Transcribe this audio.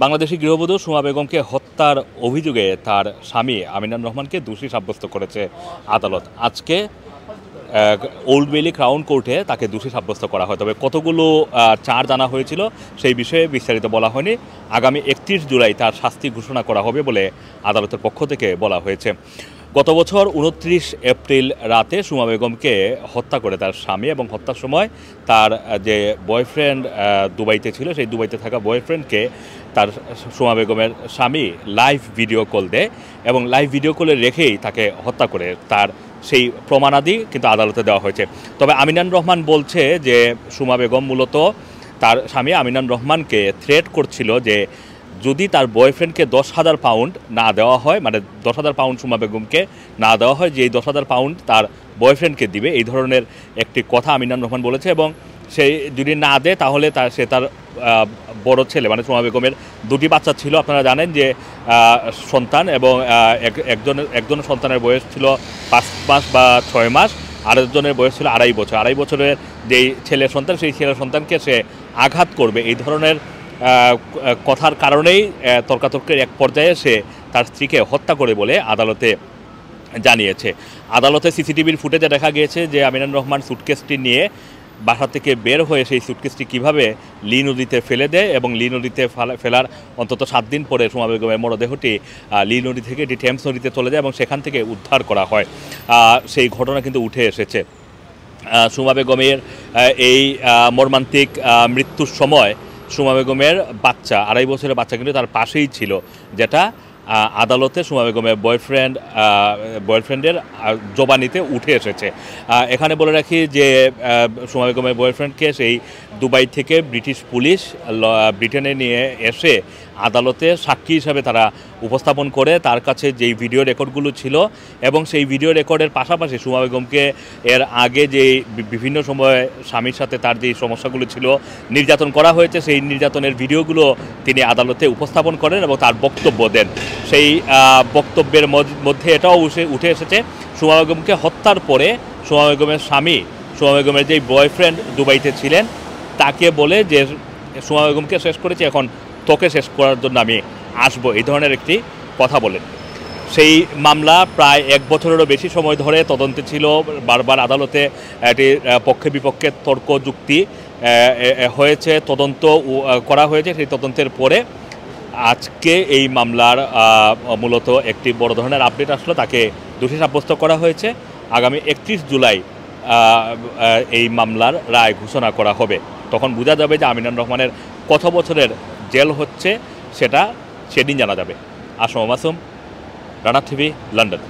বাংলাদেশি গৃহবধূ সুমা বেগমকে হত্যার অভিযোগে তার স্বামী আমিনান রহমানকে দোষী সাব্যস্ত করেছে আদালত। আজকে ওল্ড বেইলি ক্রাউন কোর্টে তাকে দোষী সাব্যস্ত করা হয়। তবে কতগুলো চার্জ আনা হয়েছিল সেই বিষয়ে বিস্তারিত বলা হয়নি। আগামী 31 জুলাই তার শাস্তি ঘোষণা করা হবে বলে আদালতের পক্ষ থেকে বলা হয়েছে। গত বছর 29 এপ্রিল রাতে সুমা বেগমকে হত্যা করে তার স্বামী, এবং হত্যার সময় তার যে বয়ফ্রেন্ড দুবাইতে ছিল, সেই দুবাইতে থাকা বয়ফ্রেন্ডকে তার সুমা বেগমের স্বামী লাইভ ভিডিও কল দেয় এবং লাইভ ভিডিও কলে রেখেই তাকে হত্যা করে। তার সেই প্রমাণাদি কিন্তু আদালতে দেওয়া হয়েছে। তবে আমিনান রহমান বলছে যে সুমা বেগম মূলত তার স্বামী আমিনান রহমানকে থ্রেট করছিল যে যদি তার বয়ফ্রেন্ডকে 10,000 পাউন্ড না দেওয়া হয়, মানে 10,000 পাউন্ড সুমা বেগমকে না দেওয়া হয়, যে এই 10,000 পাউন্ড তার বয়ফ্রেন্ডকে দিবে, এই ধরনের একটি কথা আমিনান রহমান বলেছে। এবং সেই যদি না দেয় তাহলে সে তার বড় ছেলে, মানে সুমা বেগমের দুটি বাচ্চা ছিল, আপনারা জানেন যে সন্তান, এবং একজন সন্তানের বয়স ছিল 5 মাস বা 6 মাস, আরেকজনের বয়স ছিল 2.5 বছর। 2.5 বছরের যেই ছেলের সন্তান, সেই ছেলের সন্তানকে সে আঘাত করবে, এই ধরনের কথার কারণেই তর্কাতর্কের এক পর্যায়ে সে তার স্ত্রীকে হত্যা করে বলে আদালতে জানিয়েছে। আদালতে সিসিটিভির ফুটেজে দেখা গিয়েছে যে আমিনান রহমান সুটকেসটি নিয়ে বাসা থেকে বের হয়ে সেই সুটকেসটি কীভাবে লি নদীতে ফেলে দেয়, এবং লি নদীতে ফেলার অন্তত 7 দিন পরে সুমা বেগমের মরদেহটি লি নদী থেকে এটি টেমস নদীতে চলে যায় এবং সেখান থেকে উদ্ধার করা হয়। সেই ঘটনা কিন্তু উঠে এসেছে। সুমা বেগমের এই মর্মান্তিক মৃত্যুর সময় সুমা বেগমের বাচ্চা, 2.5 বছরের বাচ্চা কিন্তু তার পাশেই ছিল, যেটা আদালতে সুমা বেগমের বয়ফ্রেন্ডের জবানিতে উঠে এসেছে। এখানে বলে রাখি যে সুমা বেগমের বয়ফ্রেন্ডকে সেই দুবাই থেকে ব্রিটিশ পুলিশ ব্রিটেনে নিয়ে এসে আদালতে সাক্ষী হিসাবে তারা উপস্থাপন করে। তার কাছে যেই ভিডিও রেকর্ডগুলো ছিল এবং সেই ভিডিও রেকর্ডের পাশাপাশি সুমা বেগমকে এর আগে যে বিভিন্ন সময় স্বামীর সাথে তার যে সমস্যাগুলো ছিল, নির্যাতন করা হয়েছে, সেই নির্যাতনের ভিডিওগুলো তিনি আদালতে উপস্থাপন করেন এবং তার বক্তব্য দেন। সেই বক্তব্যের মধ্যে এটাও উঠে এসেছে, সুমা বেগমকে হত্যার পরে সুমা বেগমের স্বামী, সুমা বেগমের যেই বয়ফ্রেন্ড দুবাইতে ছিলেন, তাকে বলে যে সুমা বেগমকে শেষ করেছি, এখন তোকে শেষ করার জন্য আমি আসবো, এই ধরনের একটি কথা বলেন। সেই মামলা প্রায় 1 বছরেরও বেশি সময় ধরে তদন্তে ছিল। বারবার আদালতে এটি পক্ষে বিপক্ষে তর্ক যুক্তি হয়েছে, তদন্ত করা হয়েছে। সেই তদন্তের পরে আজকে এই মামলার মূলত একটি বড় ধরনের আপডেট আসলো, তাকে দোষী সাব্যস্ত করা হয়েছে। আগামী 31 জুলাই এই মামলার রায় ঘোষণা করা হবে। তখন বোঝা যাবে যে আমিনান রহমানের কত বছরের জেল হচ্ছে, সেটা সেদিন জানা যাবে। Assam Masum, Rana TV, London.